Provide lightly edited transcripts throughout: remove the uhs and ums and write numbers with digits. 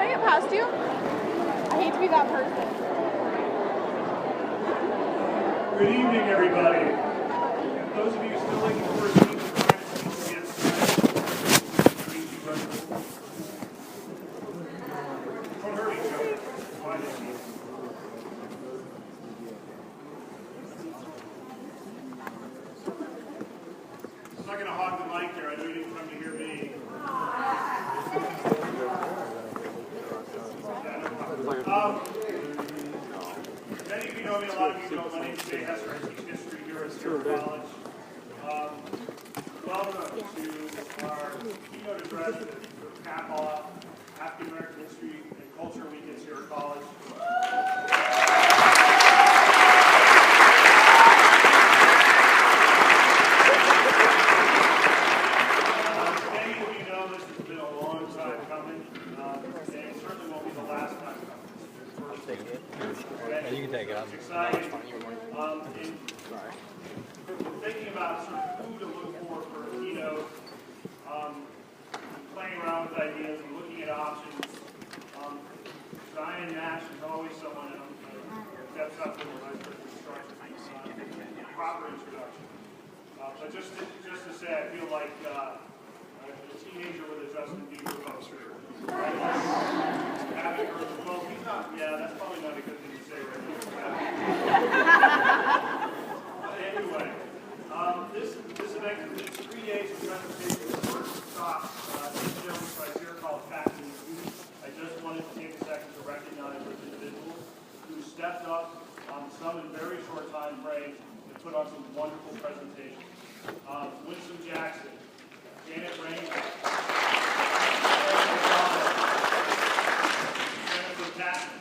I get past you? I hate to be that person. Good evening, everybody. Those of you still looking for a seat, don't hurt each other. Find a seat. I'm not going to hog the mic there. I know you didn't come to hear me. Many of you know me, a lot of you know my name is Jay Hester. I teach history here at Sierra College. Welcome to our keynote address to cap off African American History and Culture Week at Sierra College. Many of you know this has been a long time coming, and it certainly won't be the last time coming. Take it. Yeah, you can take it. It's exciting. Thinking about sort of who to look for a keynote, playing around with ideas and looking at options. Diane Nash is always someone who steps up to the vice president instruction, proper introduction. But just to say, I feel like a teenager with a Justin Bieber poster. Having heard, well, he's not, yeah, that's probably not a good thing to say right now. But anyway, this event completes 3 days of presentation with workshops by Sierra College faculty and students. I just wanted to take a second to recognize those individuals who stepped up some in very short time frames and put on some wonderful presentations. Winston Jackson, Janet Rainbow, Jennifer Patton,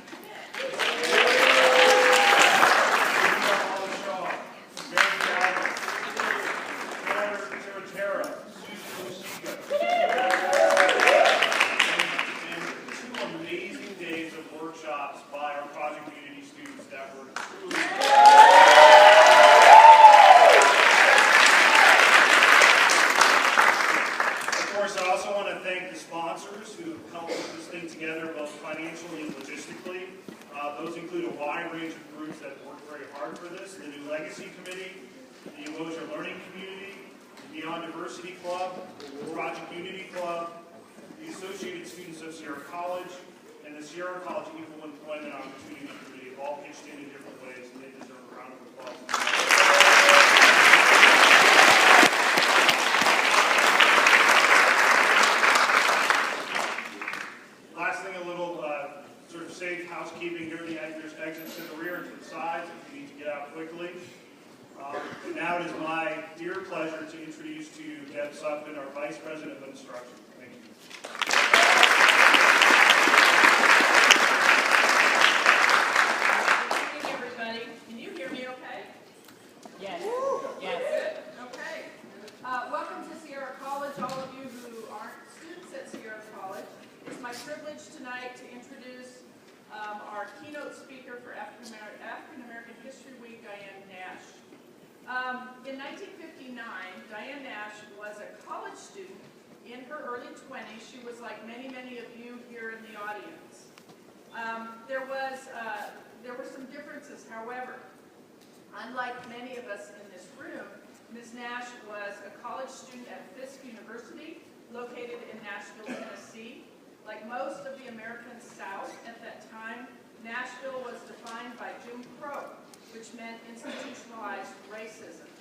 financially and logistically. Those include a wide range of groups that worked very hard for this: the New Legacy Committee, the Elosia Learning Community, the Beyond Diversity Club, the Project Unity Club, the Associated Students of Sierra College, and the Sierra College Equal Employment Opportunity Committee have all pitched in different ways, and they deserve a round of applause. Safe housekeeping here. There's exits to the rear and to the sides if you need to get out quickly. Now it is my dear pleasure to introduce to you Deb Sutphin, our Vice President of Instruction. Thank you. Good evening, everybody. Can you hear me okay? Yes. Yes. Good. Okay. Welcome to Sierra College, all of you who aren't students at Sierra College. It's my privilege tonight to introduce our keynote speaker for African American History Week, Diane Nash. In 1959, Diane Nash was a college student. In her early 20s, she was like many, many of you here in the audience. There were some differences, however. Unlike many of us in this room, Ms. Nash was a college student at Fisk University, located in Nashville, Tennessee. Like most of the American South at that time, Nashville was defined by Jim Crow, which meant institutionalized racism.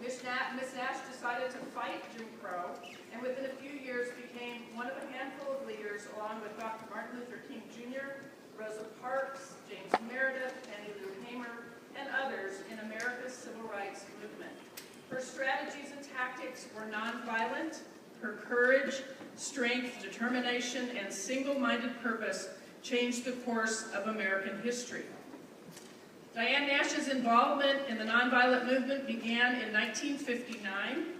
Ms. Nash decided to fight Jim Crow, and within a few years became one of a handful of leaders, along with Dr. Martin Luther King Jr., Rosa Parks, James Meredith, Fannie Lou Hamer, and others in America's civil rights movement. Her strategies and tactics were nonviolent. Her courage, strength, determination, and single-minded purpose changed the course of American history. Diane Nash's involvement in the nonviolent movement began in 1959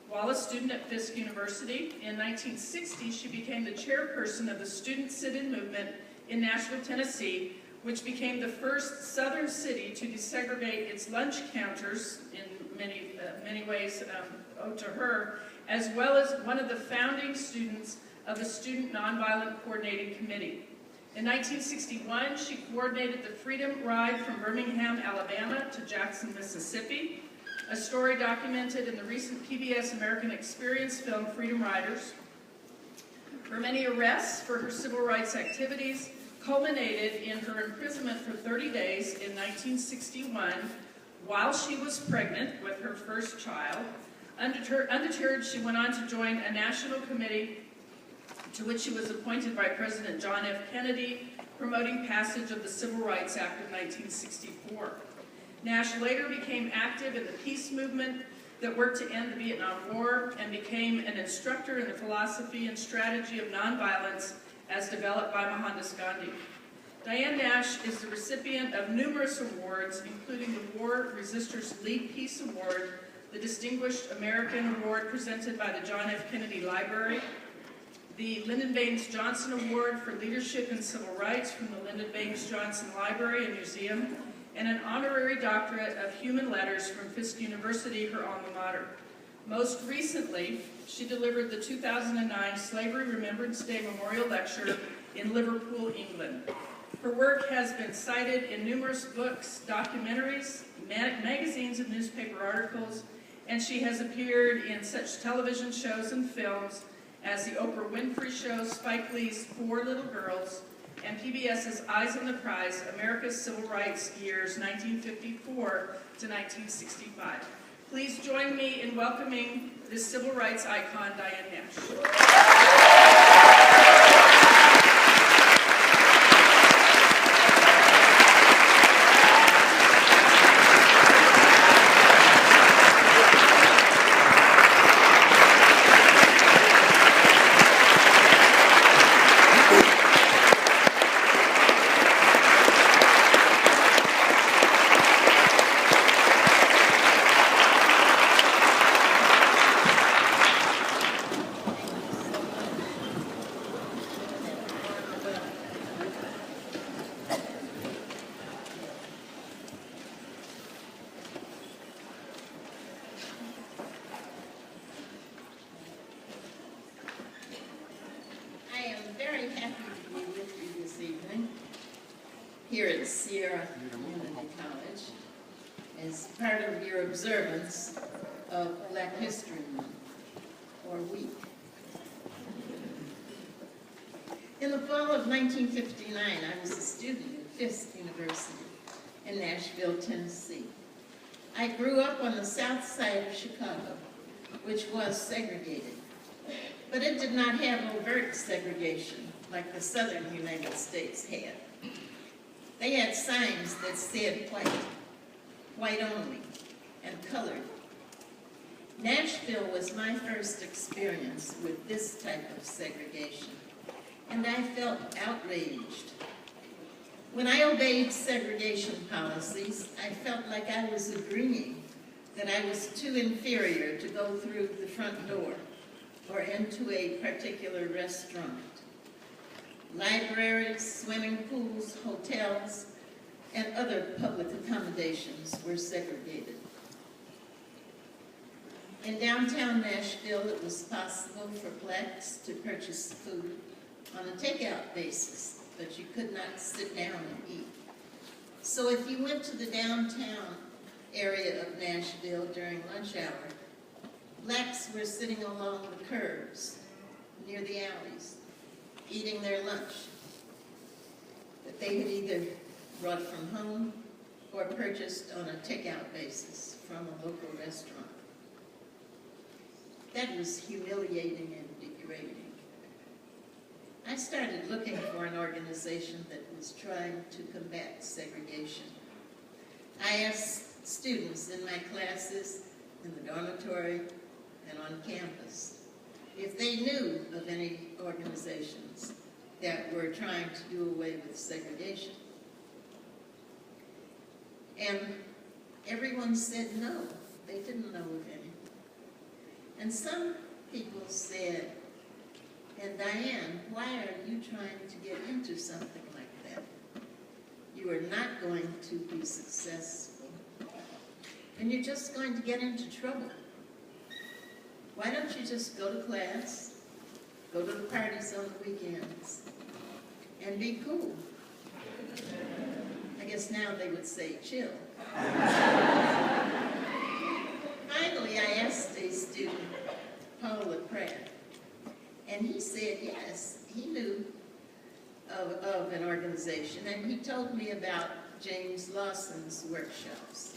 while a student at Fisk University. In 1960, she became the chairperson of the student sit-in movement in Nashville, Tennessee, which became the first southern city to desegregate its lunch counters, in many ways owed to her, as well as one of the founding students of the Student Nonviolent Coordinating Committee. In 1961, she coordinated the Freedom Ride from Birmingham, Alabama to Jackson, Mississippi, a story documented in the recent PBS American Experience film Freedom Riders. Her many arrests for her civil rights activities culminated in her imprisonment for 30 days in 1961 while she was pregnant with her first child. Undeterred, she went on to join a national committee to which she was appointed by President John F. Kennedy, promoting passage of the Civil Rights Act of 1964. Nash later became active in the peace movement that worked to end the Vietnam War and became an instructor in the philosophy and strategy of nonviolence as developed by Mohandas Gandhi. Diane Nash is the recipient of numerous awards, including the War Resisters League Peace Award, the Distinguished American Award presented by the John F. Kennedy Library, the Lyndon Baines Johnson Award for Leadership in Civil Rights from the Lyndon Baines Johnson Library and Museum, and an honorary doctorate of human letters from Fisk University, her alma mater. Most recently, she delivered the 2009 Slavery Remembrance Day Memorial Lecture in Liverpool, England. Her work has been cited in numerous books, documentaries, magazines, and newspaper articles, and she has appeared in such television shows and films as The Oprah Winfrey Show, Spike Lee's Four Little Girls, and PBS's Eyes on the Prize, America's Civil Rights Years 1954 to 1965. Please join me in welcoming this civil rights icon, Diane Nash. Here at Sierra Community College as part of your observance of Black History Month, or Week. In the fall of 1959, I was a student at Fisk University in Nashville, Tennessee. I grew up on the south side of Chicago, which was segregated, but it did not have overt segregation like the southern United States had. They had signs that said white, white only, and colored. Nashville was my first experience with this type of segregation, and I felt outraged. When I obeyed segregation policies, I felt like I was agreeing that I was too inferior to go through the front door or into a particular restaurant. Libraries, swimming pools, hotels, and other public accommodations were segregated. In downtown Nashville, it was possible for blacks to purchase food on a takeout basis, but you could not sit down and eat. So if you went to the downtown area of Nashville during lunch hour, blacks were sitting along the curbs near the alleys, eating their lunch that they had either brought from home or purchased on a takeout basis from a local restaurant. That was humiliating and degrading. I started looking for an organization that was trying to combat segregation. I asked students in my classes, in the dormitory, and on campus if they knew of any organizations that were trying to do away with segregation. And everyone said no, they didn't know of any. And some people said, and Diane, why are you trying to get into something like that? You are not going to be successful, and you're just going to get into trouble. Why don't you just go to class, go to the parties on the weekends, and be cool. I guess now they would say chill. Finally, I asked a student, Paula Pratt, and he said yes, he knew of an organization, and he told me about James Lawson's workshops.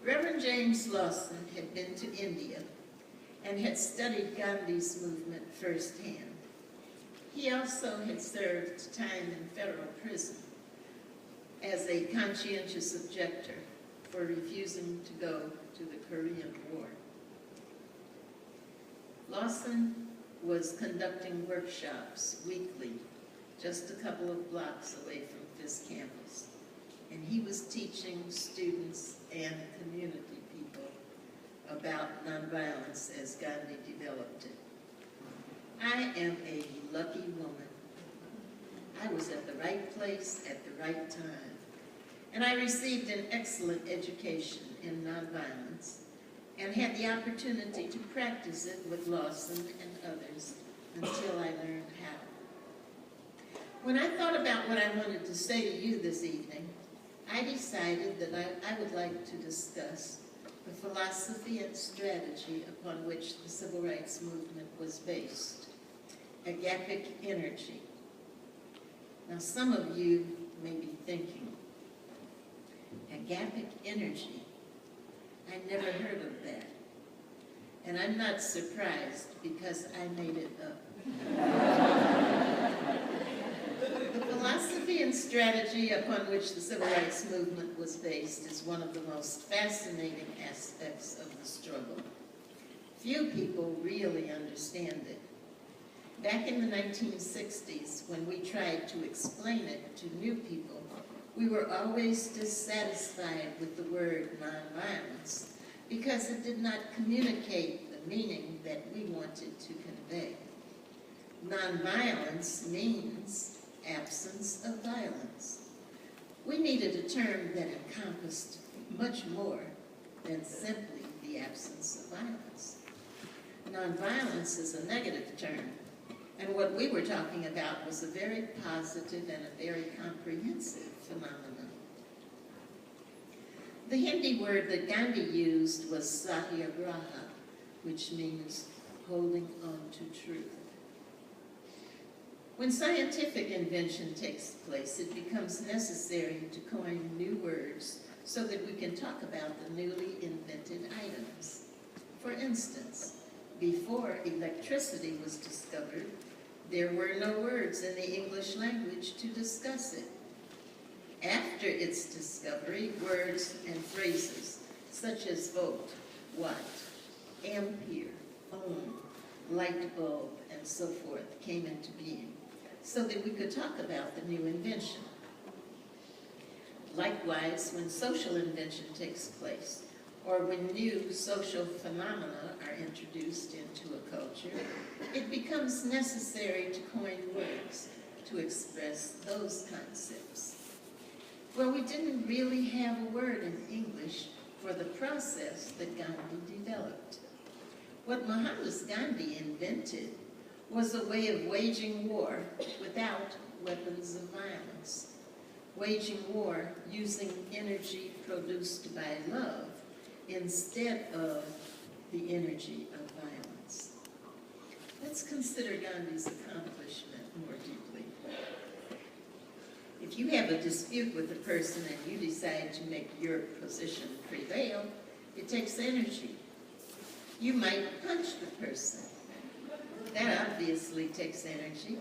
Reverend James Lawson had been to India and had studied Gandhi's movement firsthand. He also had served time in federal prison as a conscientious objector for refusing to go to the Korean War. Lawson was conducting workshops weekly, just a couple of blocks away from Fisk campus, and he was teaching students and community people about nonviolence as Gandhi developed it. I am a lucky woman. I was at the right place at the right time, and I received an excellent education in nonviolence and had the opportunity to practice it with Lawson and others until I learned how. When I thought about what I wanted to say to you this evening, I decided that I would like to discuss the philosophy and strategy upon which the civil rights movement was based, agapic energy. Now, some of you may be thinking, agapic energy? I never heard of that. And I'm not surprised because I made it up. The philosophy and strategy upon which the civil rights movement was based is one of the most fascinating aspects of the struggle. Few people really understand it. Back in the 1960s, when we tried to explain it to new people, we were always dissatisfied with the word nonviolence because it did not communicate the meaning that we wanted to convey. Nonviolence means absence of violence. We needed a term that encompassed much more than simply the absence of violence. Nonviolence is a negative term, and what we were talking about was a very positive and a very comprehensive phenomenon. The Hindi word that Gandhi used was satyagraha, which means holding on to truth. When scientific invention takes place, it becomes necessary to coin new words so that we can talk about the newly invented items. For instance, before electricity was discovered, there were no words in the English language to discuss it. After its discovery, words and phrases such as volt, watt, ampere, ohm, light bulb, and so forth came into being, so that we could talk about the new invention. Likewise, when social invention takes place, or when new social phenomena are introduced into a culture, it becomes necessary to coin words to express those concepts. Well, we didn't really have a word in English for the process that Gandhi developed. What Mohandas Gandhi invented was a way of waging war without weapons of violence, waging war using energy produced by love instead of the energy of violence. Let's consider Gandhi's accomplishment more deeply. If you have a dispute with a person and you decide to make your position prevail, it takes energy. You might punch the person. That obviously takes energy,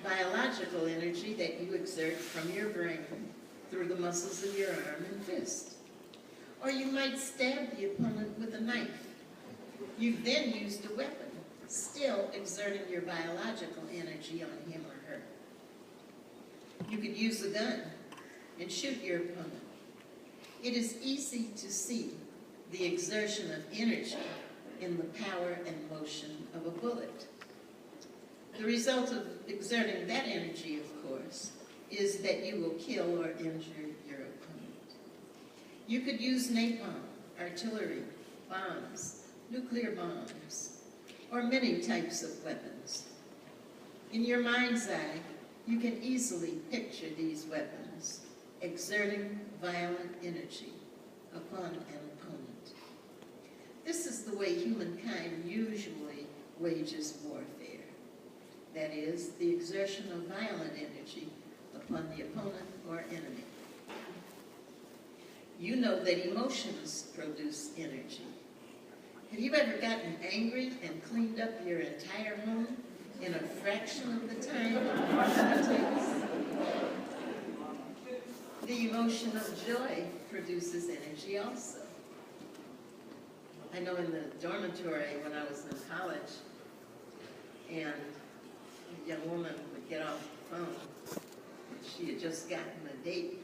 biological energy that you exert from your brain through the muscles of your arm and fist. Or you might stab the opponent with a knife. You've then used a weapon, still exerting your biological energy on him or her. You could use a gun and shoot your opponent. It is easy to see the exertion of energy in the power and motion of a bullet. The result of exerting that energy, of course, is that you will kill or injure your opponent. You could use napalm, artillery, bombs, nuclear bombs, or many types of weapons. In your mind's eye, you can easily picture these weapons exerting violent energy upon an opponent. This is the way humankind usually wages warfare. That is, the exertion of violent energy upon the opponent or enemy. You know that emotions produce energy. Have you ever gotten angry and cleaned up your entire home in a fraction of the time it takes? The emotion of joy produces energy also. I know in the dormitory when I was in college, and a young woman would get off the phone, and she had just gotten a date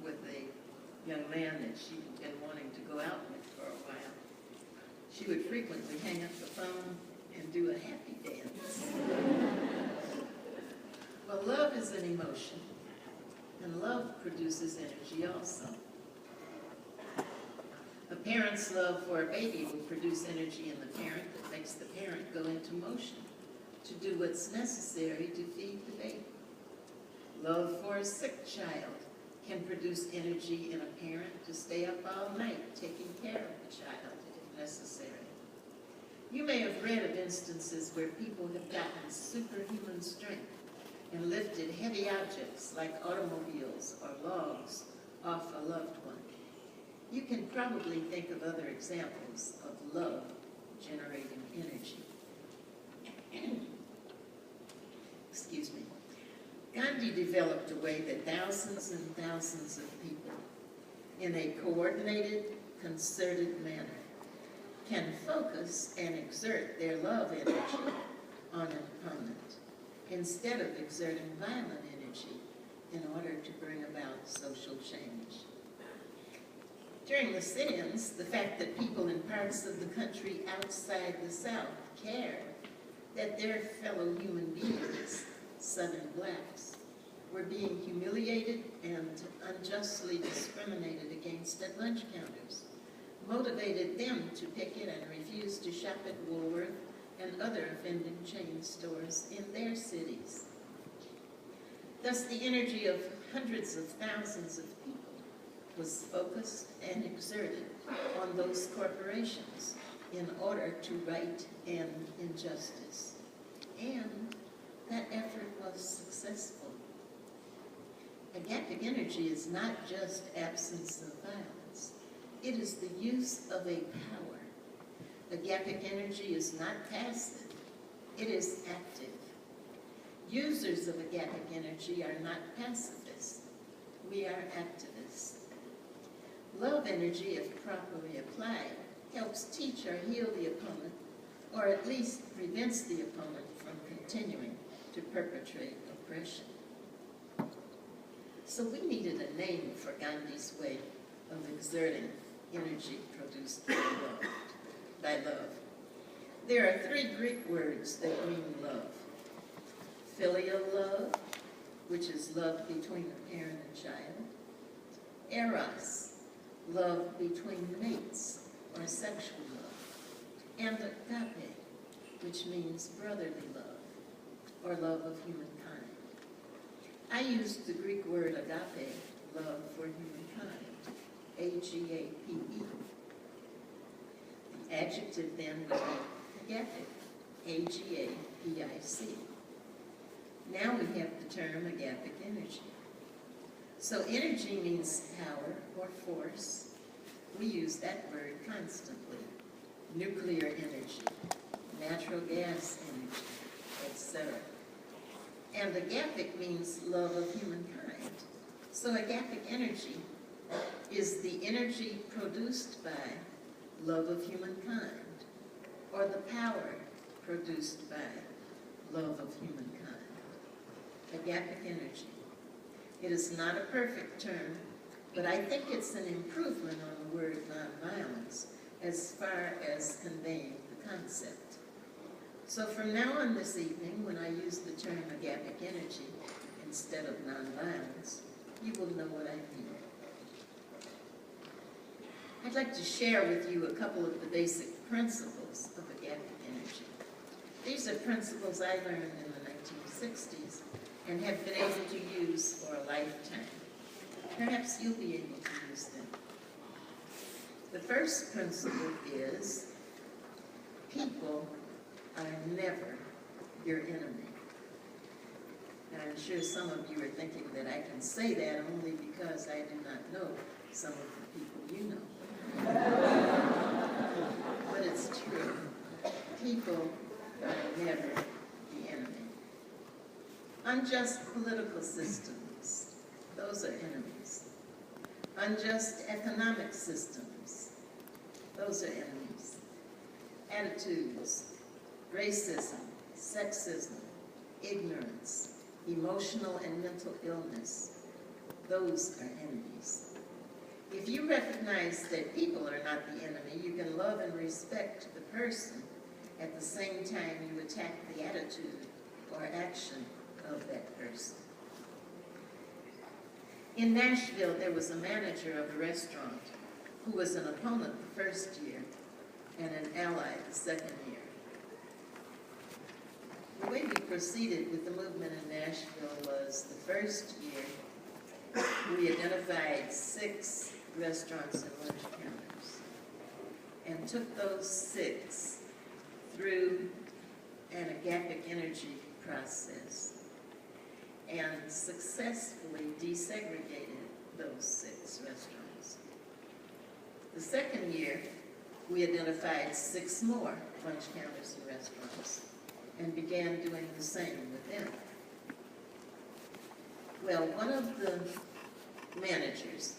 with a young man that she'd been wanting to go out with for a while. She would frequently hang up the phone and do a happy dance. Well, love is an emotion, and love produces energy also. A parent's love for a baby will produce energy in the parent that makes the parent go into motion to do what's necessary to feed the baby. Love for a sick child can produce energy in a parent to stay up all night taking care of the child if necessary. You may have read of instances where people have gotten superhuman strength and lifted heavy objects like automobiles or logs off a loved one. You can probably think of other examples of love generating energy. Excuse me. Gandhi developed a way that thousands and thousands of people, in a coordinated, concerted manner, can focus and exert their love energy on an opponent, instead of exerting violent energy in order to bring about social change. During the sit-ins, the fact that people in parts of the country outside the South cared that their fellow human beings, Southern blacks, were being humiliated and unjustly discriminated against at lunch counters, motivated them to picket and refuse to shop at Woolworth and other offending chain stores in their cities. Thus, the energy of hundreds of thousands of people was focused and exerted on those corporations in order to right an injustice. And that effort was successful. Agapic energy is not just absence of violence. It is the use of a power. Agapic energy is not passive. It is active. Users of agapic energy are not pacifists. We are activists. Love energy, if properly applied, helps teach or heal the opponent, or at least prevents the opponent from continuing to perpetrate oppression. So we needed a name for Gandhi's way of exerting energy produced by love. There are 3 Greek words that mean love. Filial love, which is love between a parent and child. Eros, love between mates or sexual love. And agape, which means brotherly love or love of humankind. I used the Greek word agape, love for humankind, A-G-A-P-E. The adjective then would be agapic, A-G-A-P-I-C. Now we have the term agapic energy. So energy means power or force. We use that word constantly. Nuclear energy, natural gas energy, etc. And agapic means love of humankind. So agapic energy is the energy produced by love of humankind, or the power produced by love of humankind. Agapic energy. It is not a perfect term, but I think it's an improvement on the word nonviolence as far as conveying the concept. So from now on this evening, when I use the term agapic energy instead of nonviolence, you will know what I mean. I'd like to share with you a couple of the basic principles of agapic energy. These are principles I learned in the 1960s and have been able to use for a lifetime. Perhaps you'll be able to use them. The first principle is people are never your enemy. And I'm sure some of you are thinking that I can say that only because I do not know some of the people you know. But it's true. People are never the enemy. Unjust political systems, those are enemies. Unjust economic systems, those are enemies. Attitudes, racism, sexism, ignorance, emotional and mental illness, those are enemies. If you recognize that people are not the enemy, you can love and respect the person at the same time you attack the attitude or action of that person. In Nashville, there was a manager of a restaurant who was an opponent the first year and an ally the second year. The way we proceeded with the movement in Nashville was the first year we identified 6 restaurants and lunch counters and took those 6 through an agapic energy process and successfully desegregated those 6 restaurants. The second year, we identified 6 more lunch counters and restaurants and began doing the same with them. Well, one of the managers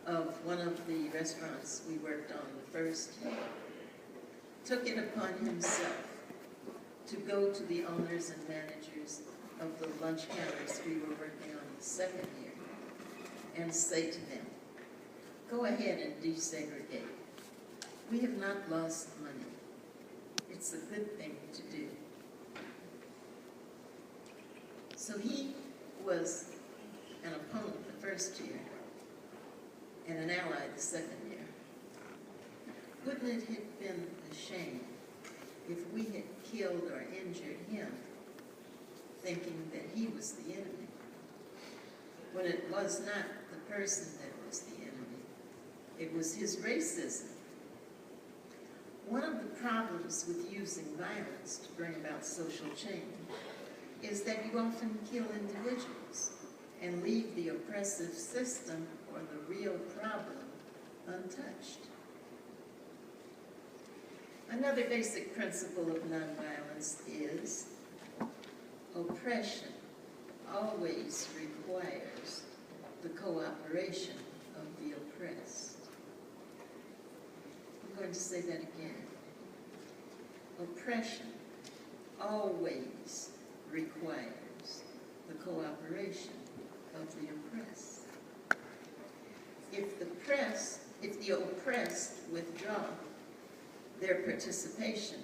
of one of the restaurants we worked on the first year took it upon himself to go to the owners and managers of the lunch counters we were working on the second year and say to them, go ahead and desegregate. We have not lost money. It's a good thing to do. So he was an opponent the first year and an ally the second year. Wouldn't it have been a shame if we had killed or injured him thinking that he was the enemy, when it was not the person that was the enemy, it was his racism. One of the problems with using violence to bring about social change is that you often kill individuals and leave the oppressive system or the real problem untouched. Another basic principle of nonviolence is oppression always requires the cooperation of the oppressed. I'm going to say that again. Oppression always requires the cooperation of the oppressed. If the oppressed withdraw their participation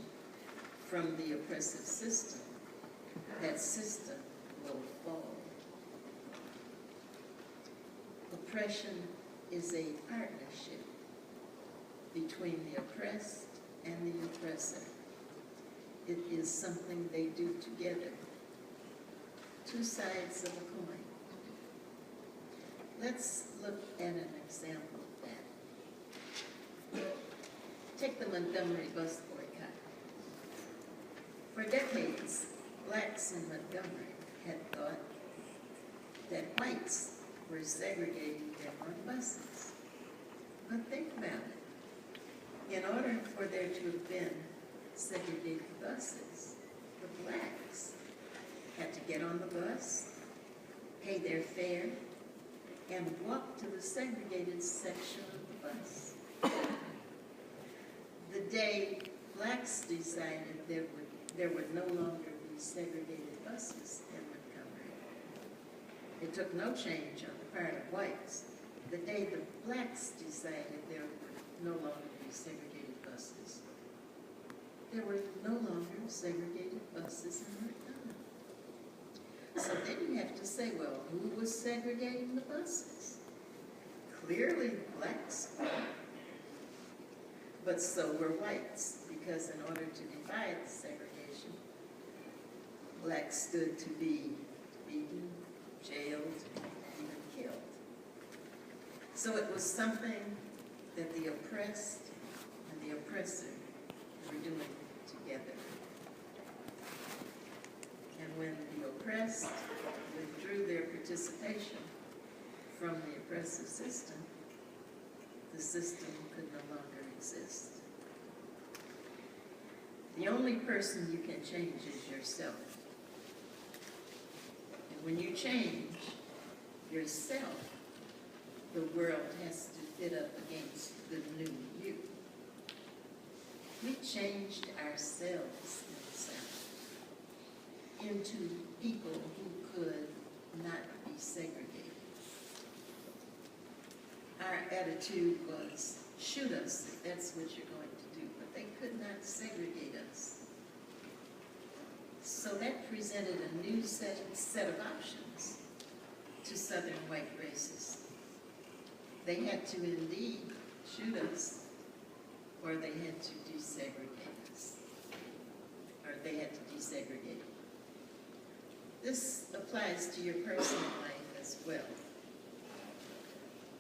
from the oppressive system, that system will fall. Oppression is a partnership between the oppressed and the oppressor. It is something they do together. 2 sides of a coin. Let's look at an example of that. Take the Montgomery bus boycott. For decades, blacks in Montgomery had thought that whites were segregating them on buses. But think about it. In order for there to have been segregated buses, the blacks had to get on the bus, pay their fare, and walk to the segregated section of the bus. The day blacks decided there would no longer be segregated buses in Montgomery, it took no change on the part of whites. The day the blacks decided there would no longer be segregated buses, there were no longer segregated buses in Montgomery. So then you have to say, well, who was segregating the buses? Clearly blacks were. But so were whites, because in order to divide the segregation, blacks stood to be beaten, jailed, even killed. So it was something that the oppressed and the oppressor were doing together. And when the oppressed withdrew their participation from the oppressive system, the system could no longer exist. The only person you can change is yourself. And when you change yourself, the world has to fit up against the new you. We changed ourselves in the South into people who could not be segregated. Our attitude was, shoot us if that's what you're going to do, but they could not segregate us. So that presented a new set of options to Southern white racists. They had to indeed shoot us, or they had to desegregate us, or they had to desegregate. This applies to your personal life as well.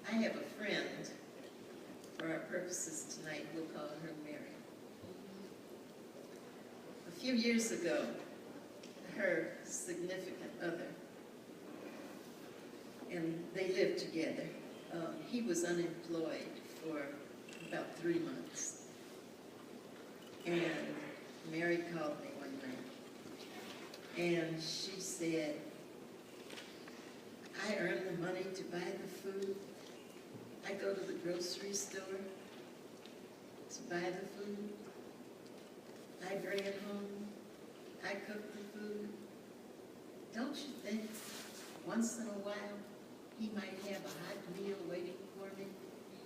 I have a friend, for our purposes tonight, we'll call her Mary. A few years ago, her significant other, and they lived together. He was unemployed for about 3 months. And Mary called me one night, and she said, I earn the money to buy the food. I go to the grocery store to buy the food. I bring it home. I cook the food. Don't you think once in a while he might have a hot meal waiting for me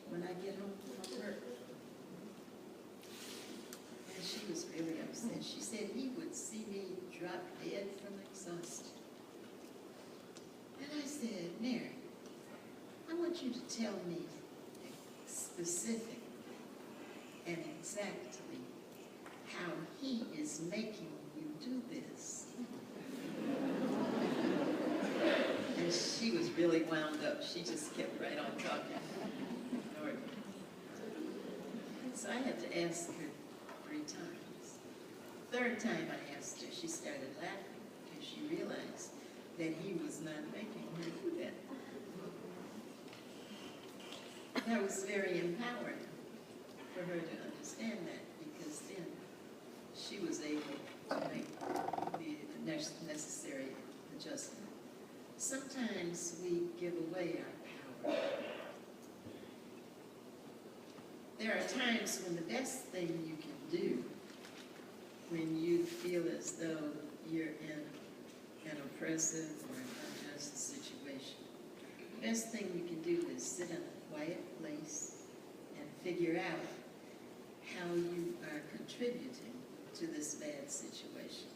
when I get home from work? And she was really upset. She said he would see me drop dead from exhaustion. And I said, Mary, I want you to tell me specifically and exactly how he is making you do this. And she was really wound up. She just kept right on talking. So I had to ask her 3 times. The 3rd time I asked her, she started laughing because she realized that he was not making her do that. That was very empowering for her to understand that, because then she was able to make the necessary adjustment. Sometimes we give away our power. There are times when the best thing you can do when you feel as though you're in an oppressive or an unjust situation, the best thing you can do is sit in a quiet place and figure out how you are contributing to this bad situation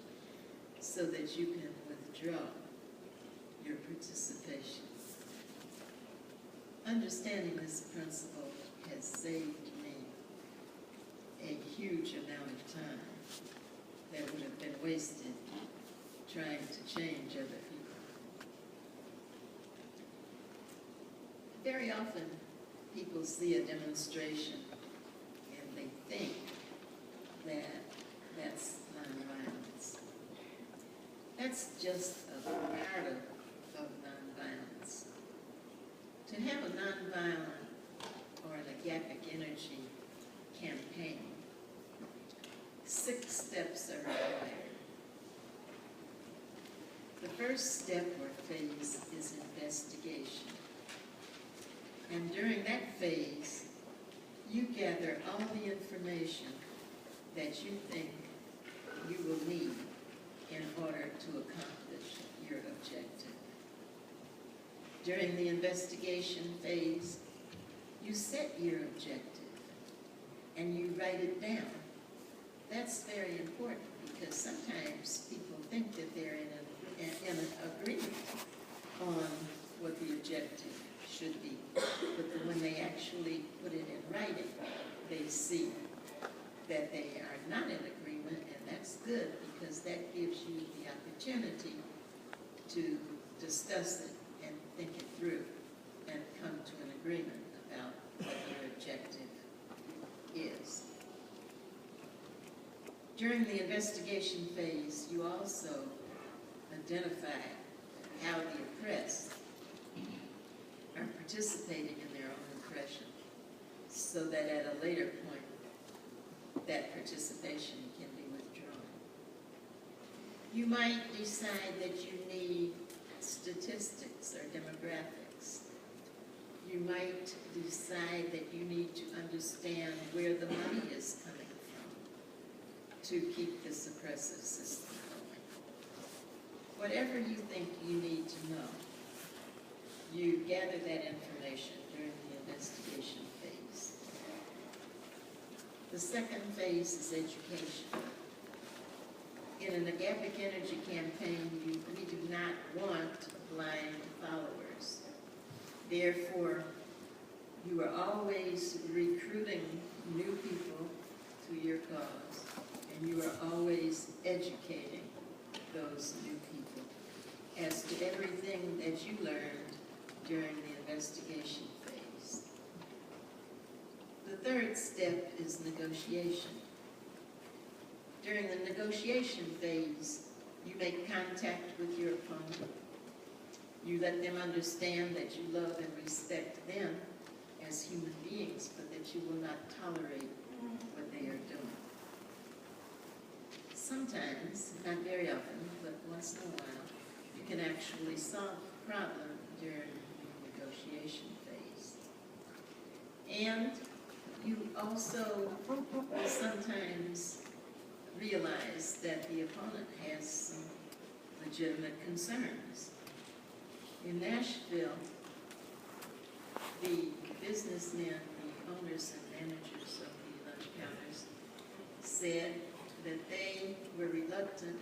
so that you can withdraw your participation. Understanding this principle has saved me a huge amount of time that would have been wasted trying to change other people. Very often, people see a demonstration and they think that that's nonviolence. That's just a part of nonviolence. To have a nonviolent or an agapic energy campaign, 6 steps are required. The first step or phase is investigation. And during that phase, you gather all the information that you think you will need in order to accomplish your objective. During the investigation phase, you set your objective and you write it down. That's very important because sometimes people think that they're in an agreement on what the objective should be. But when they actually put it in writing, they see that they are not in agreement, and that's good because that gives you the opportunity to discuss it and think it through and come to an agreement about what your objective is. During the investigation phase, you also identify how the oppressed are participating in their own oppression, so that at a later point, that participation can be withdrawn. You might decide that you need statistics or demographics. You might decide that you need to understand where the money is coming from to keep this oppressive system going. Whatever you think you need to know, you gather that information during the investigation phase. The second phase is education. In an agapic energy campaign, we do not want blind followers. Therefore, you are always recruiting new people to your cause, and you are always educating those new people as to everything that you learned during the investigation phase. The third step is negotiation. During the negotiation phase, you make contact with your opponent. You let them understand that you love and respect them as human beings, but that you will not tolerate what they are doing. Sometimes, not very often, but once in a while, you can actually solve a problem during the negotiation phase. And you also will sometimes realize that the opponent has some legitimate concerns. In Nashville, the businessmen, the owners and managers of the lunch counters said that they were reluctant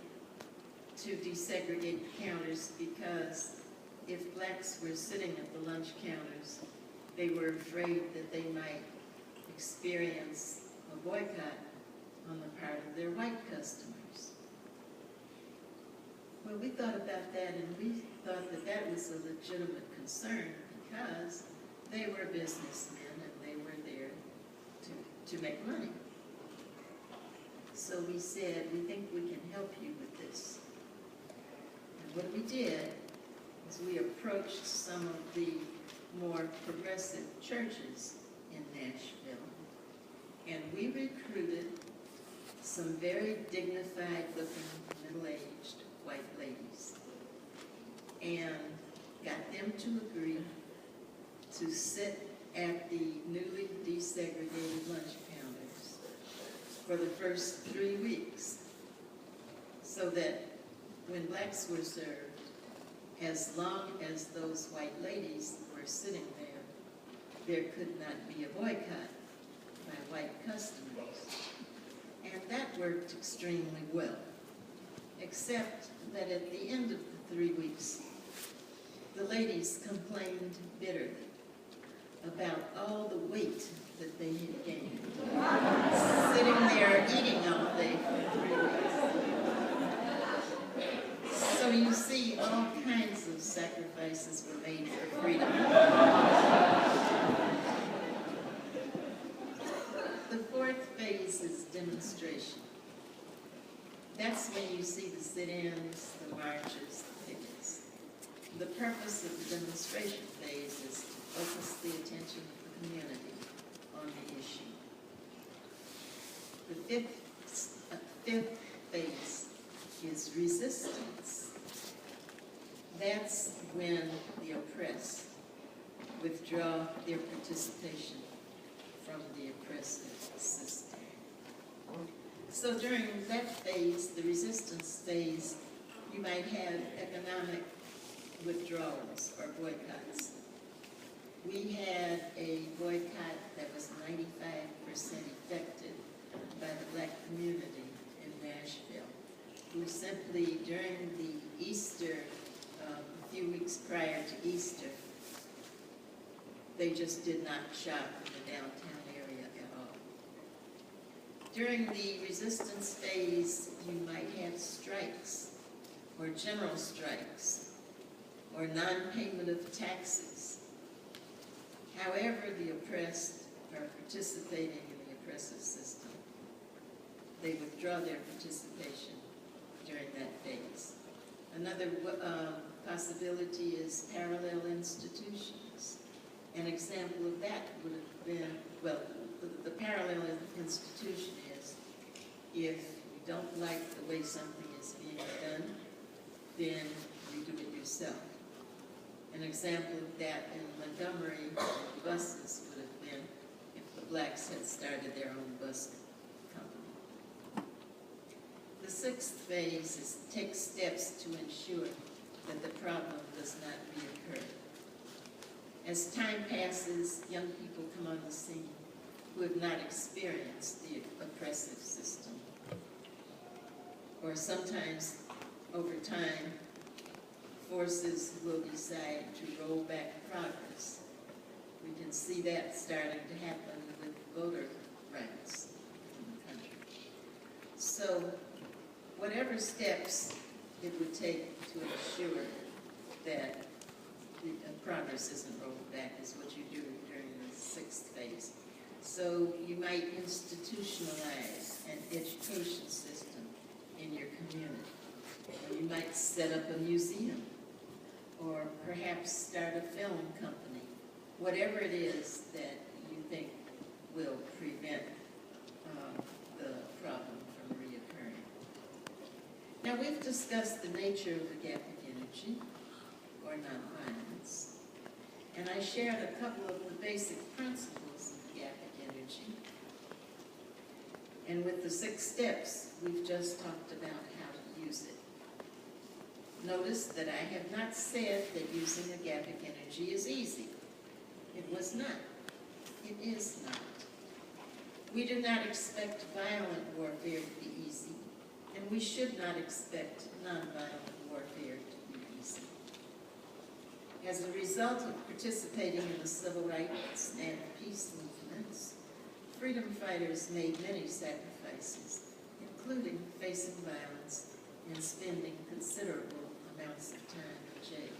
to desegregate the counters because if blacks were sitting at the lunch counters, they were afraid that they might experience a boycott on the part of their white customers. Well, we thought about that, and we thought that that was a legitimate concern because they were businessmen and they were there to make money. So we said, we think we can help you with this. And what we did is we approached some of the more progressive churches in Nashville, and we recruited some very dignified-looking, middle-aged white ladies and got them to agree to sit at the newly desegregated lunch counters for the first 3 weeks, so that when blacks were served, as long as those white ladies were sitting there could not be a boycott by white customers. And that worked extremely well, except that at the end of the 3 weeks, the ladies complained bitterly about all the weight that they had gained, sitting there eating all day for 3 weeks. So you see, all kinds of sacrifices were made for freedom. The fourth phase is demonstration. That's when you see the sit-ins, the marches, the pickets. The purpose of the demonstration phase is to focus the attention of the community on the issue. The fifth phase is resistance. That's when the oppressed withdraw their participation from the oppressive system. So during that phase, the resistance phase, you might have economic withdrawals or boycotts. We had a boycott that was 95% effected by the black community in Nashville, who simply, during the Easter, a few weeks prior to Easter, they just did not shop in the downtown area at all. During the resistance phase, you might have strikes, or general strikes, or non-payment of taxes. However, the oppressed are participating in the oppressive system. They withdraw their participation during that phase. Another possibility is parallel institutions. An example of that would have been, well, the parallel institution is if you don't like the way something is being done, then you do it yourself. An example of that in Montgomery, buses would have been if the blacks had started their own bus company. The sixth phase is take steps to ensure that the problem does not reoccur. As time passes, young people come on the scene who have not experienced the oppressive system. Or sometimes, over time, forces will decide to roll back progress. We can see that starting to happen with voter rights in the country. So, whatever steps it would take to ensure that the progress isn't rolled back is what you do during the sixth phase. So you might institutionalize an education system in your community. Or you might set up a museum, or perhaps start a film company. Whatever it is that you think will prevent the problem from reoccurring. Now, we've discussed the nature of agapic energy, or nonviolence, and I shared a couple of the basic principles of agapic energy. And with the 6 steps, we've just talked about how to use it. Notice that I have not said that using agapic energy is easy. It was not. It is not. We do not expect violent warfare to be easy, and we should not expect nonviolent warfare to be easy. As a result of participating in the civil rights and peace movements, freedom fighters made many sacrifices, including facing violence and spending considerable amounts of time in jail.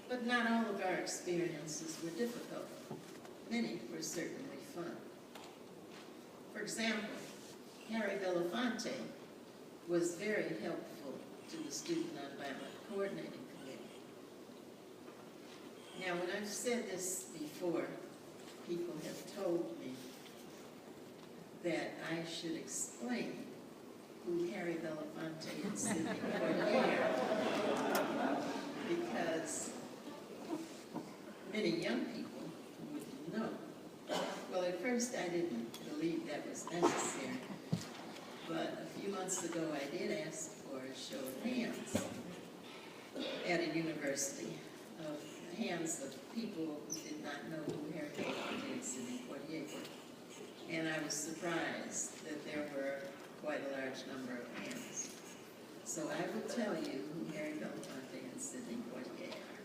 But not all of our experiences were difficult. Many were certainly fun. For example, Harry Belafonte was very helpful to the Student Nonviolent Coordinating Committee. Now, when I've said this before, people have told me that I should explain who Harry Belafonte and Sidney Poitier are, because many young people wouldn't know. Well, at first I didn't believe that was necessary, but a few months ago I did ask for a show of hands at a university, of hands of people who did not know who Harry Belafonte and Sidney Poitier were. And I was surprised that there were quite a large number of hands. So I will tell you who Harry Belafonte and Sidney Poitier are.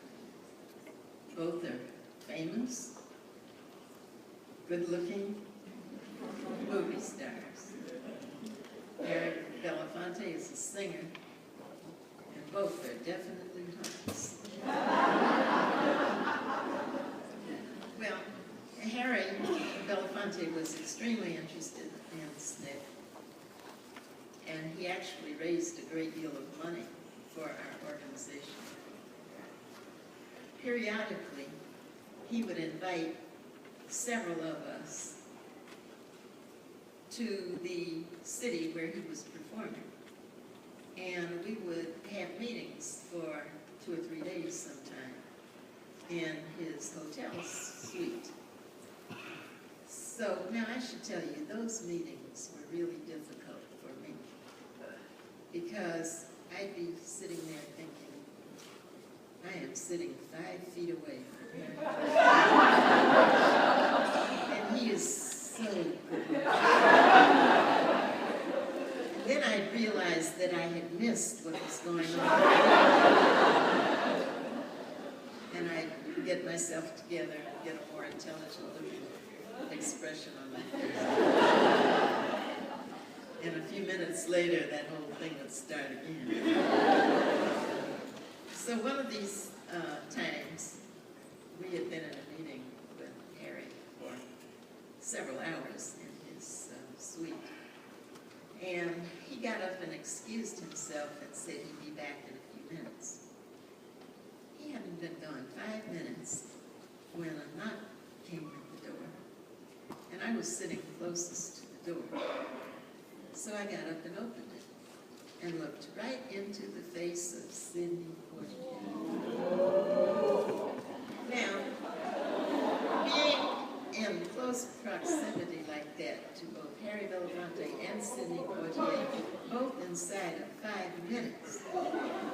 Both are famous, good-looking movie stars. Harry Belafonte is a singer, and both are definitely hunts. Well, Harry Belafonte was extremely interested in SNCC, and he actually raised a great deal of money for our organization. Periodically, he would invite several of us to the city where he was performing, and we would have meetings for 2 or 3 days sometime in his hotel suite. So now I should tell you, those meetings were really difficult for me, because I'd be sitting there thinking, I am sitting 5 feet away from him. And he is so good. And then I realized that I had missed what was going on. And I'd get myself together and get a more intelligent looking expression on my face. And a few minutes later, that whole thing would start again. So one of these times, we had been in a meeting with Harry for several hours in his suite. And he got up and excused himself and said he'd be back in a few minutes. He hadn't been gone 5 minutes when a knock came at the door. And I was sitting closest to the door. So I got up and opened it and looked right into the face of Sidney Poitier. Now, being in close proximity like that to both Harry Belafonte and Sidney Poitier, both inside of 5 minutes,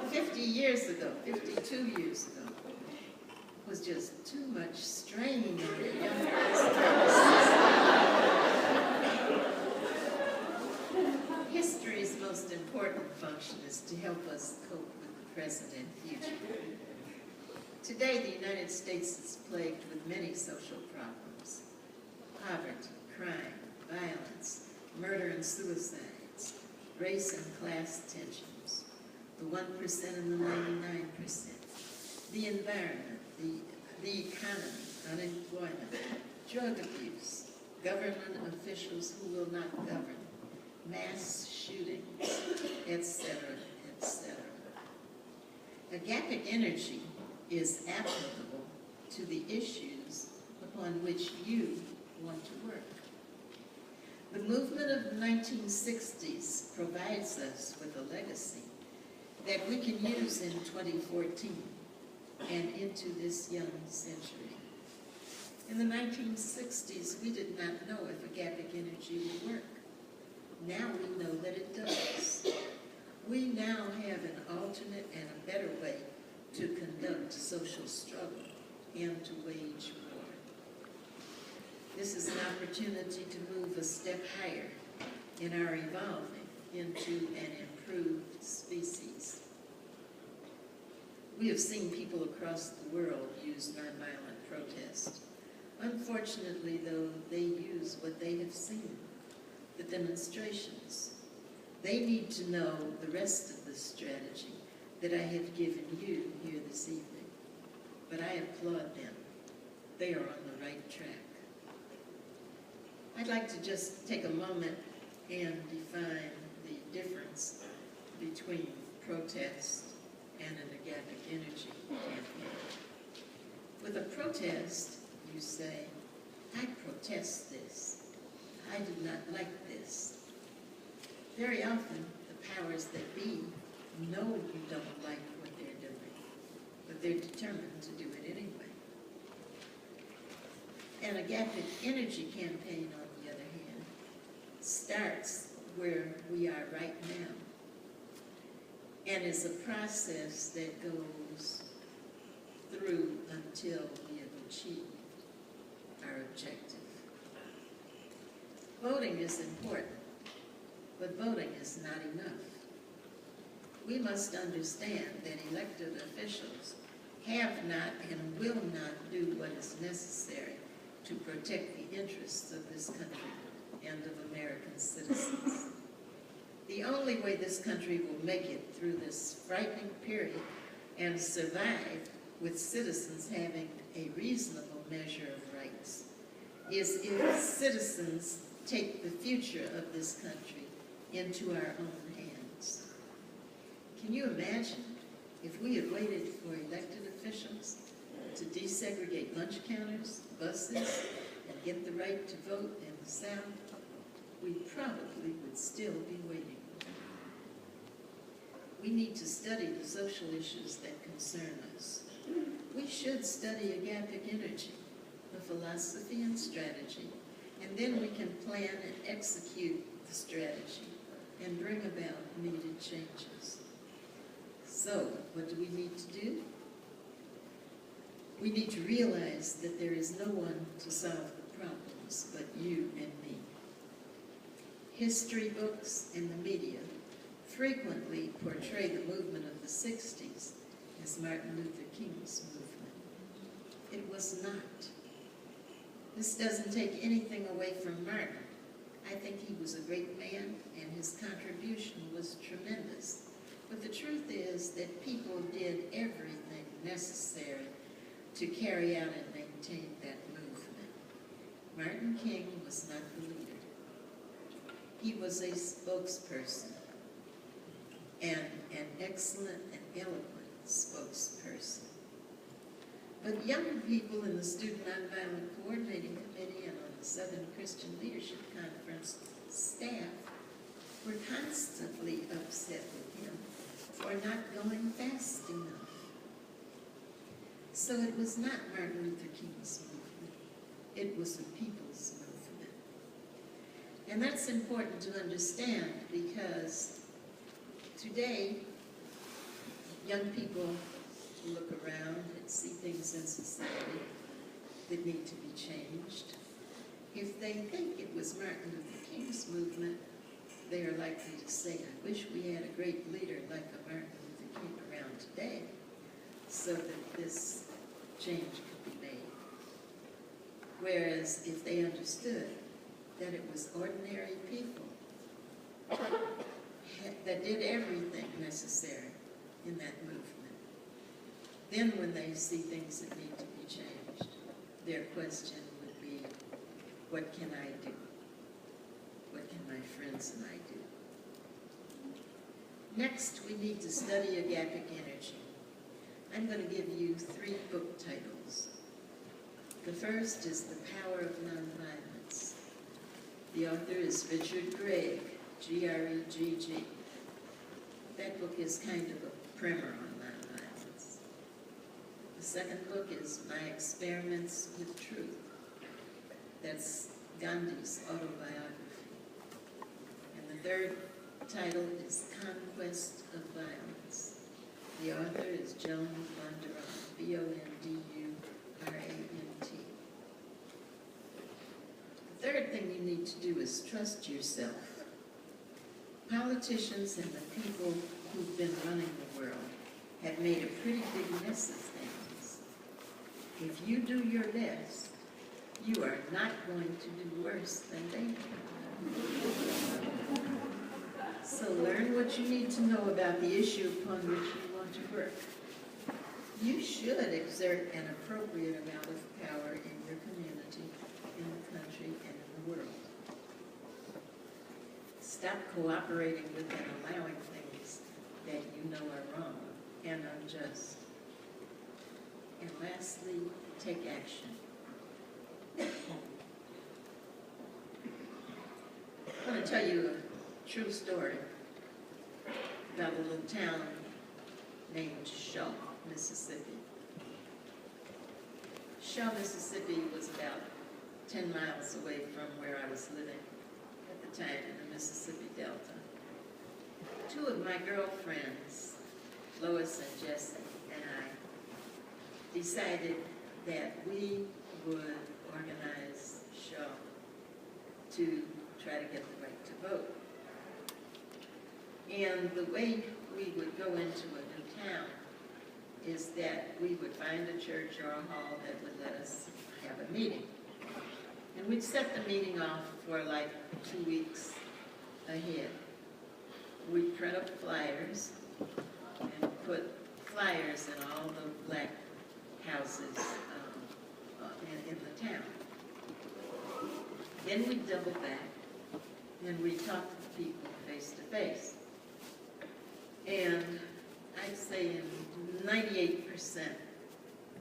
50 years ago, 52 years ago, was just too much strain on the young person's. History's most important function is to help us cope with the present and future. Today, the United States is plagued with many social problems: poverty, crime, violence, murder and suicides, race and class tensions, the 1% and the 99%, the environment, the economy, unemployment, drug abuse, government officials who will not govern, mass shootings, etc., etc. Agapic energy is applicable to the issues upon which you want to work. The movement of the 1960s provides us with a legacy that we can use in 2014 and into this young century. In the 1960s, we did not know if agapic energy would work. Now we know that it does. We now have an alternate and a better way to conduct social struggle and to wage war. This is an opportunity to move a step higher in our evolving into an improved species. We have seen people across the world use nonviolent protest. Unfortunately, though, they use what they have seen, the demonstrations. They need to know the rest of the strategy that I have given you here this evening. But I applaud them. They are on the right track. I'd like to just take a moment and define the difference between protest and an agapic energy campaign. With a protest, you say, I protest this. I do not like this. Very often, the powers that be know you don't like what they're doing, but they're determined to do it anyway. An agapic energy campaign, on the other hand, starts where we are right now and is a process that goes through until we have achieved our objective. Voting is important, but voting is not enough. We must understand that elected officials have not and will not do what is necessary to protect the interests of this country and of American citizens. The only way this country will make it through this frightening period and survive with citizens having a reasonable measure of rights is if citizens take the future of this country into our own hands. Can you imagine if we had waited for elected officials to desegregate lunch counters, buses, and get the right to vote in the South? We probably would still be waiting. We need to study the social issues that concern us. We should study agapic energy, the philosophy and strategy, and then we can plan and execute the strategy and bring about needed changes. So, what do we need to do? We need to realize that there is no one to solve the problems but you and me. History books and the media frequently portray the movement of the 60s as Martin Luther King's movement. It was not. This doesn't take anything away from Martin. I I think he was a great man, and his contribution was tremendous. But the truth is that people did everything necessary to carry out and maintain that movement. Martin King was not the leader. He was a spokesperson, and an excellent and eloquent spokesperson. But younger people in the Student Nonviolent Coordinating Committee and on the Southern Christian Leadership Conference staff were constantly upset with him for not going fast enough. So it was not Martin Luther King's movement. It was the people's movement. And that's important to understand because today, young people look around and see things in society that need to be changed. If they think it was Martin Luther King's movement, they are likely to say, I wish we had a great leader like a Martin Luther King around today so that this change could be made. Whereas if they understood that it was ordinary people that did everything necessary in that movement, then when they see things that need to be changed, their question would be, what can I do? What can my friends and I do? Next, we need to study agapic energy. I'm going to give you 3 book titles. The first is The Power of Nonviolence. The author is Richard Gregg, G-R-E-G-G. That book is kind of a primer on nonviolence. The second book is My Experiments with Truth. That's Gandhi's autobiography. And the third title is Conquest of Violence. The author is Joan Bondurant, B-O-N-D-U-R-A-N-T. The third thing you need to do is trust yourself. Politicians and the people who've been running the world have made a pretty big mess of things. If you do your best, you are not going to do worse than they do. So learn what you need to know about the issue upon which you want to work. You should exert an appropriate amount of power in your community, in the country, and in the world. Stop cooperating with and allowing things that you know are wrong and unjust. And lastly, take action. I'm going to tell you a true story about a little town named Shaw, Mississippi. Shaw, Mississippi was about 10 miles away from where I was living at the time in the Mississippi Delta. 2 of my girlfriends, Lois and Jessie, and I decided that we would organize Shaw to try to get the right to vote. And the way we would go into a new town is that we would find a church or a hall that would let us have a meeting. And we'd set the meeting off for like 2 weeks ahead. We'd print up flyers and put flyers in all the black houses in the town. Then we'd double back and we'd talk to the people face to face. And I'd say in 98%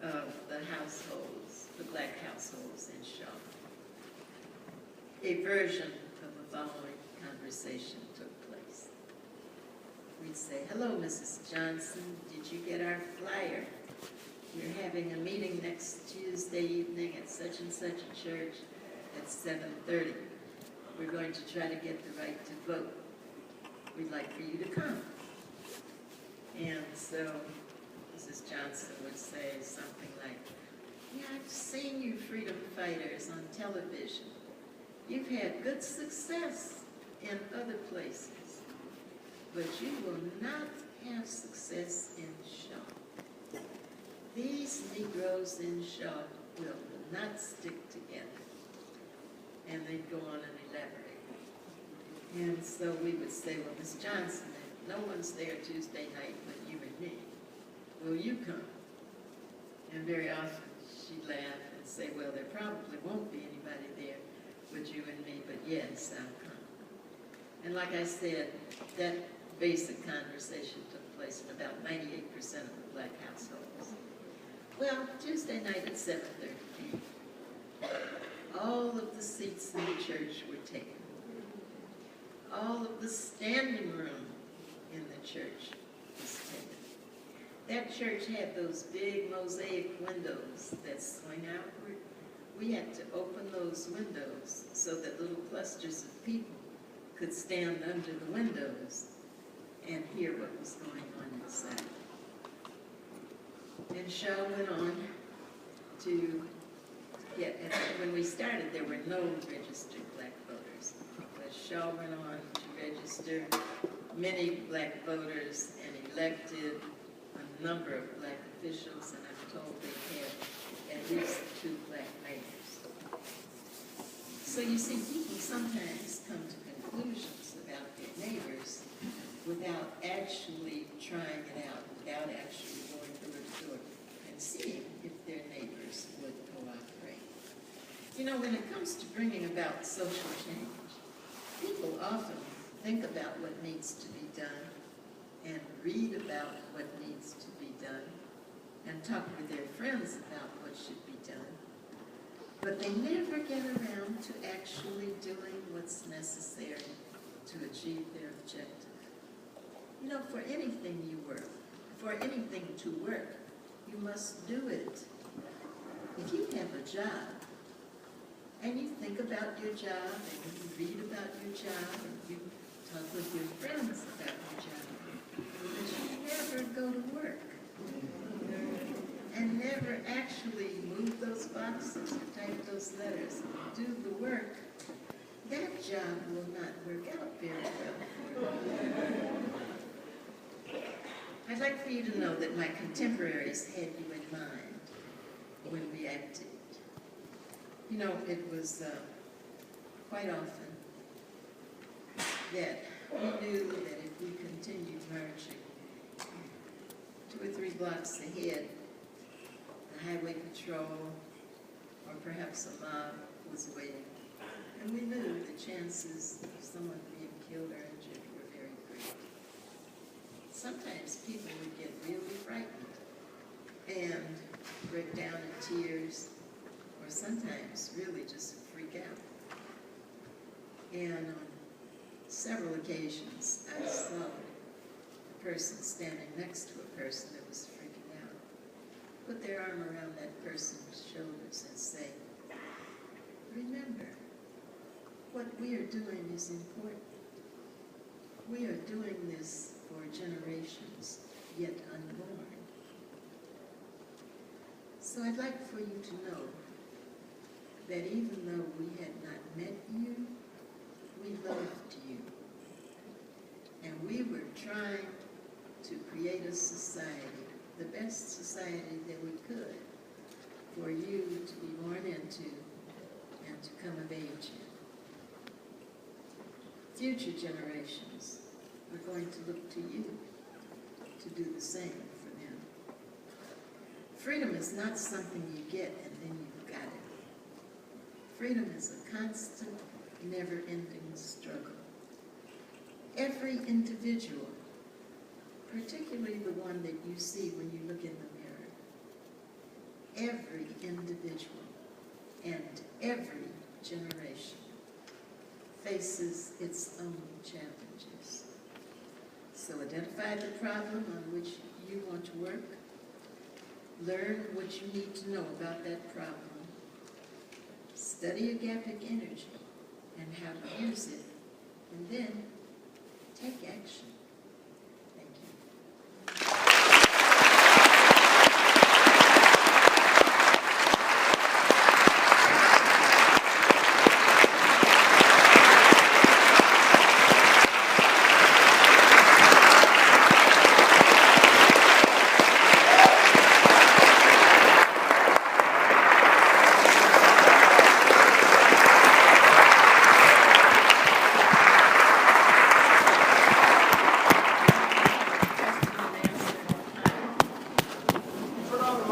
of the households, the black households in Shaw, a version of the following conversation took place. We'd say, hello, Mrs. Johnson, did you get our flyer? We're having a meeting next Tuesday evening at such and such a church at 7:30. We're going to try to get the right to vote. We'd like for you to come. And so Mrs. Johnson would say something like, yeah, I've seen you freedom fighters on television. You've had good success in other places, but you will not have success in Shaw. These Negroes in Shaw will not stick together. And they'd go on and elaborate. And so we would say, well, Miss Johnson, no one's there Tuesday night but you and me. Will you come? And very often she'd laugh and say, well, there probably won't be anybody there but you and me, but yes, I'll come. And like I said, that basic conversation took place in about 98% of the black households. Well, Tuesday night at 7:30 p.m., all of the seats in the church were taken. All of the standing room in the church was taken. That church had those big mosaic windows that swing outward. We had to open those windows so that little clusters of people could stand under the windows and hear what was going on inside. And Shaw went on to get, when we started, there were no registered black voters. But Shaw went on to register many black voters and elected a number of black officials, and I'm told they had at least 2 black mayors. So you see, people sometimes come to conclusions about their neighbors without actually trying it out, without actually going door to door and seeing if their neighbors would cooperate. You know, when it comes to bringing about social change, people often think about what needs to be done and read about what needs to be done and talk with their friends about what should be done, but they never get around to actually doing what's necessary to achieve their objective. You know, for anything you work, for anything to work, you must do it. If you have a job, and you think about your job, and you read about your job, and you talk with your friends about your job, but you never go to work, and never actually move those boxes or type those letters, do the work, that job will not work out very well for you. I'd like for you to know that my contemporaries had you in mind when we acted. You know, it was quite often that we knew that if we continued marching 2 or 3 blocks ahead, the highway patrol or perhaps a mob was waiting. And we knew the chances of someone being killed or injured were very great. Sometimes people would get really frightened and break down in tears, or sometimes really just freak out. And on several occasions, I saw a person standing next to a person that was freaking out put their arm around that person's shoulders and say, remember, what we are doing is important. We are doing this for generations yet unborn. So I'd like for you to know that even though we had not met you, we loved you. And we were trying to create a society, the best society that we could, for you to be born into and to come of age in. Future generations are going to look to you to do the same for them. Freedom is not something you get and then you've got it. Freedom is a constant, never-ending struggle. Every individual, particularly the one that you see when you look in the mirror, every individual and every generation faces its own challenges. So identify the problem on which you want to work. Learn what you need to know about that problem. Study agapic energy and how to use it. And then take action. Thank you.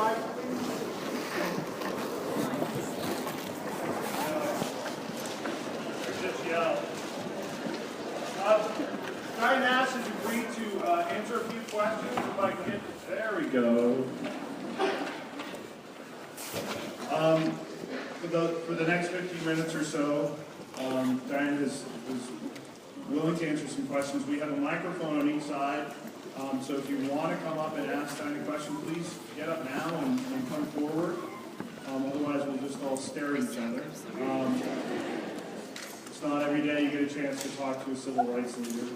mic, please? Just yell. Diane Nash has agreed to answer a few questions. If I can get, there we go. For the next 15 minutes or so, Diane is willing to answer some questions. We have a microphone on each side, so if you want to come up and ask Diane a question, please get up now and come forward. Otherwise, we'll just all stare at each other. It's not every day you get a chance to talk to a civil rights leader.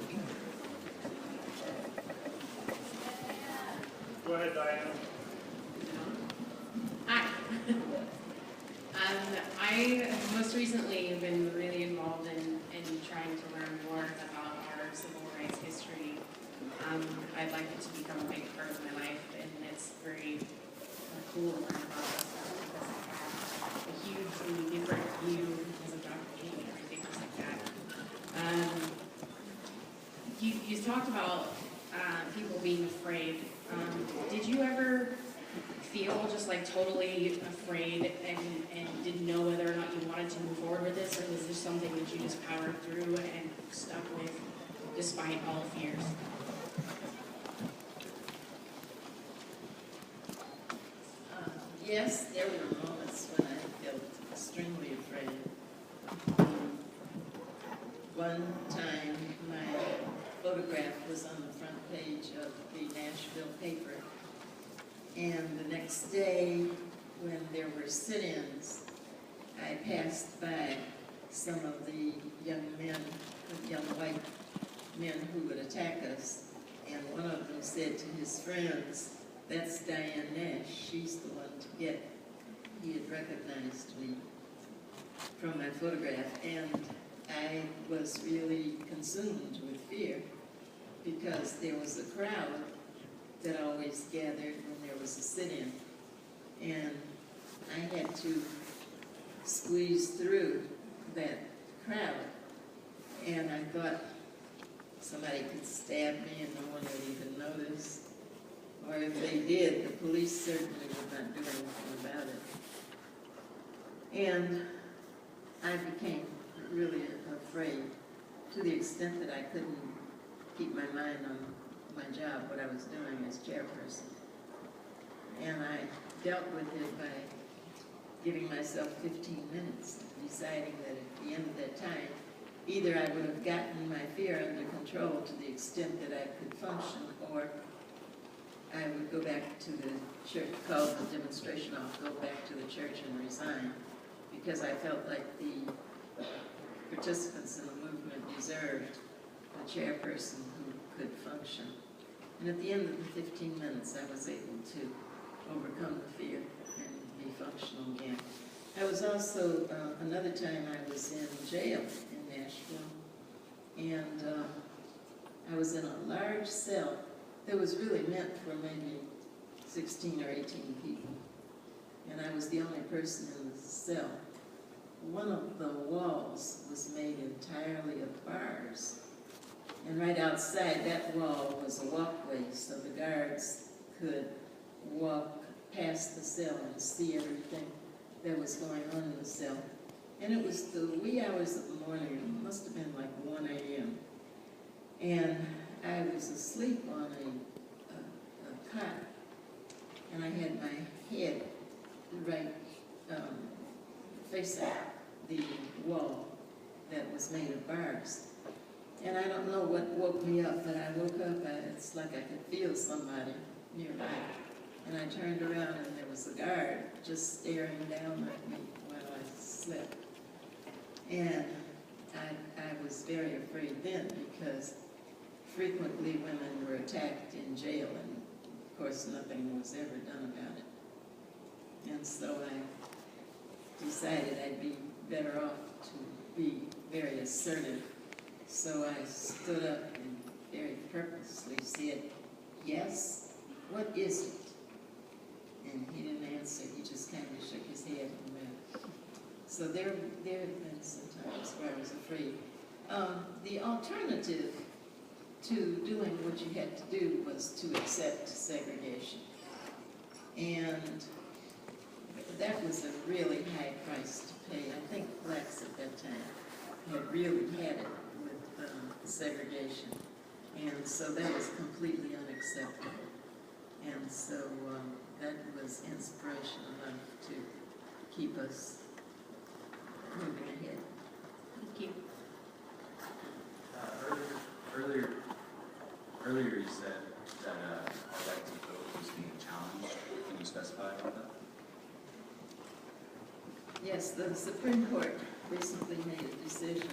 Go ahead, Diane. Hi. I most recently have been really involved in trying to learn more about our civil rights history. I'd like it to become a big part of my life, and it's very cool to learn about this stuff because it has a hugely different view because of Dr. King and everything else like that. You talked about people being afraid. Did you ever feel just like totally afraid and didn't know whether or not you wanted to move forward with this, or was this something that you just powered through and stuck with despite all fears? Yes, there were moments when I felt extremely afraid. One time, my photograph was on the front page of the Nashville paper, and the next day, when there were sit-ins, I passed by some of the young white men who would attack us, and one of them said to his friends, "That's Diane Nash, she's the one to get." He had recognized me from my photograph, and I was really consumed with fear because there was a crowd that always gathered when there was a sit-in, and I had to squeeze through that crowd, and I thought somebody could stab me and no one would even notice, or if they did, the police certainly would not do anything about it. And I became really afraid to the extent that I couldn't keep my mind on my job, what I was doing as chairperson. And I dealt with it by giving myself 15 minutes, deciding that at the end of that time, either I would have gotten my fear under control to the extent that I could function, or I would go back to the church, called the demonstration off, go back to the church and resign, because I felt like the participants in the movement deserved a chairperson who could function. And at the end of the 15 minutes, I was able to overcome the fear and be functional again. I was also, another time I was in jail in Nashville, and I was in a large cell that was really meant for maybe 16 or 18 people. And I was the only person in the cell. One of the walls was made entirely of bars. And right outside that wall was a walkway so the guards could walk past the cell and see everything that was going on in the cell. And it was the wee hours of the morning. It must have been like 1 a.m. And I was asleep on a cot, and I had my head right facing the wall that was made of bars. And I don't know what woke me up, but I woke up, it's like I could feel somebody nearby. And I turned around, and there was a guard just staring down at me while I slept. And I was very afraid then, because frequently women were attacked in jail, and of course nothing was ever done about it. And so I decided I'd be better off to be very assertive. So I stood up and very purposely said, "Yes, what is it?" And he didn't answer, he just kind of shook his head and went. So there have been some times where I was afraid. The alternative to doing what you had to do was to accept segregation. And that was a really high price to pay. I think blacks at that time had really had it with segregation. And so that was completely unacceptable. And so that was inspiration enough to keep us moving ahead. Thank you. Earlier you said that our right to vote was being challenged. Can you specify about that? Yes, the Supreme Court recently made a decision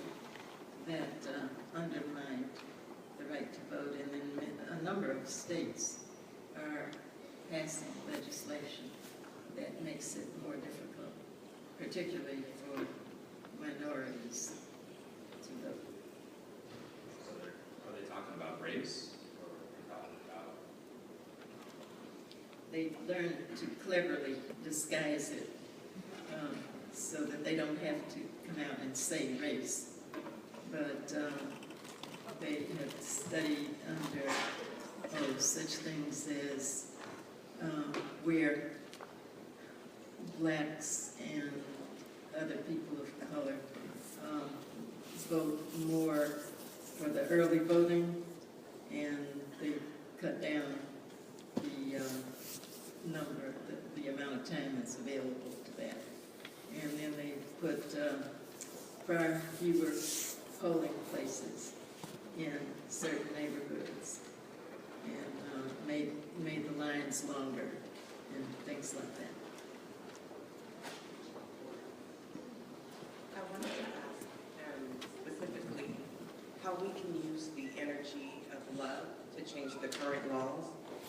that undermined the right to vote, and then a number of states are passing legislation that makes it more difficult, particularly for minorities to vote. So are they talking about race, or are they talking about? They learn to cleverly disguise it so that they don't have to come out and say race. But they have studied under such things as where blacks and other people of color vote more for the early voting, and they cut down the number, the amount of time that's available to that. And then they put far fewer polling places in certain neighborhoods, and made the lines longer and things like that. I wanted to ask specifically how we can use the energy of love to change the current laws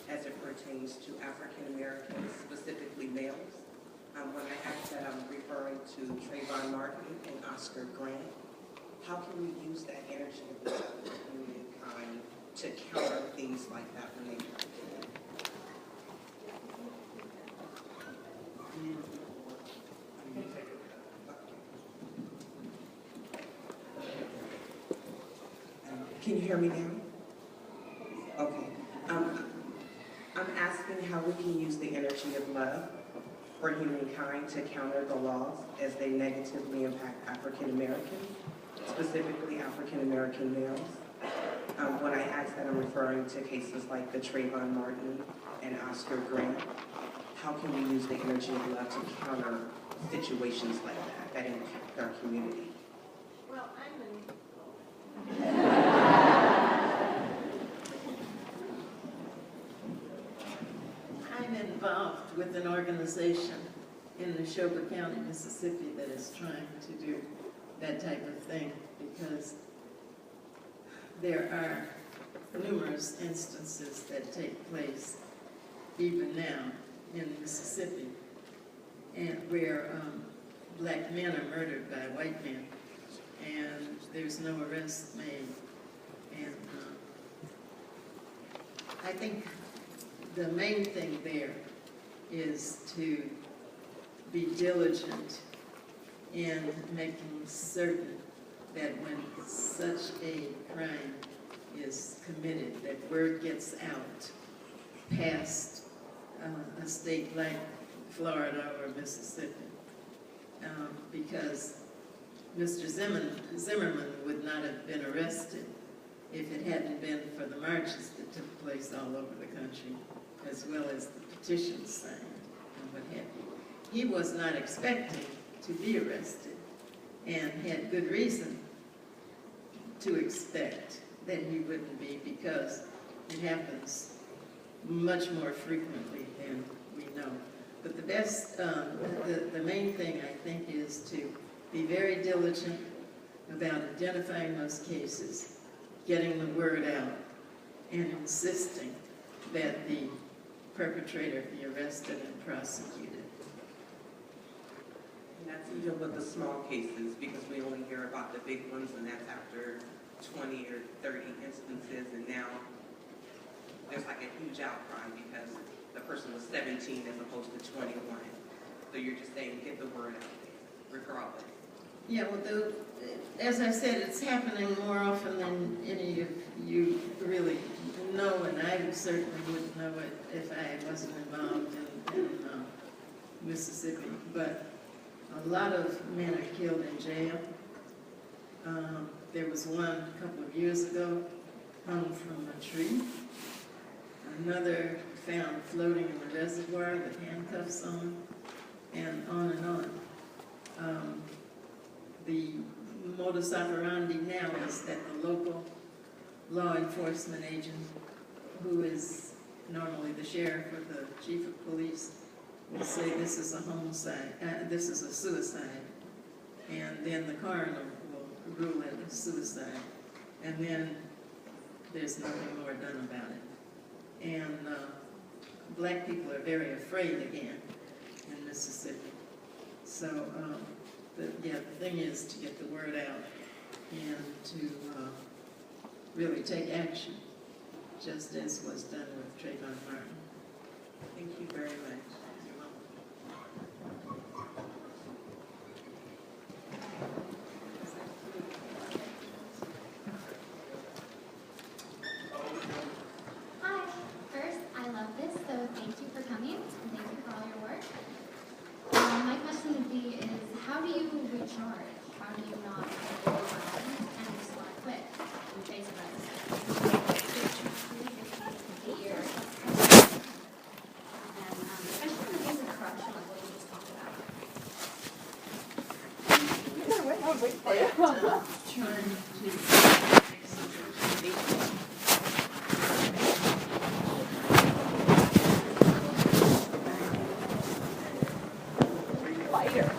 as it pertains to African Americans, specifically males. When I ask that, I'm referring to Trayvon Martin and Oscar Grant. How can we use that energy of love in humankind to counter things like that when they happen? Can you hear me now? Okay. I'm asking how we can use the energy of love for humankind to counter the laws as they negatively impact African Americans, specifically African American males. When I ask that, I'm referring to cases like the Trayvon Martin and Oscar Grant. How can we use the energy of love to counter situations like that impact our community? Well, I'm involved with an organization in Neshoba County, Mississippi, that is trying to do that type of thing, because there are numerous instances that take place even now in Mississippi, and where black men are murdered by white men, and there's no arrest made. And I think the main thing there is to be diligent in making certain that when such a crime is committed, that word gets out past a state like Florida or Mississippi, because Mr. Zimmerman would not have been arrested if it hadn't been for the marches that took place all over the country, as well as the petitions signed and what have you. He was not expecting to be arrested and had good reason to expect that he wouldn't be, because it happens much more frequently than we know. But the best, the main thing I think is to be very diligent about identifying those cases, getting the word out, and insisting that the perpetrator be arrested and prosecuted. And that's even with the small cases, because we only hear about the big ones, and that's after 20 or 30 instances, and now there's like a huge outcry because the person was 17 as opposed to 21. So you're just saying, get the word out there, regardless. Yeah, well, as I said, it's happening more often than any of you really know, and I certainly wouldn't know it if I wasn't involved in Mississippi, but a lot of men are killed in jail. There was one a couple of years ago hung from a tree. Another found floating in the reservoir with handcuffs on, and on and on. The modus operandi now is that the local law enforcement agent, who is normally the sheriff or the chief of police, will say this is a homicide, this is a suicide, and then the coroner will rule it a suicide, and then there's nothing more done about it. And black people are very afraid again in Mississippi. So, the thing is to get the word out and to really take action, just as was done with Trayvon Martin. Thank you very much. You're welcome. Hi. First, I love this, so thank you for coming, and thank you for all your work. My question would be is, how do you recharge? How do you not get overwhelmed and just want to quit in the face of that? And especially in the case of corruption, like what you just talked about. I'll wait for you. Trying to Lighter.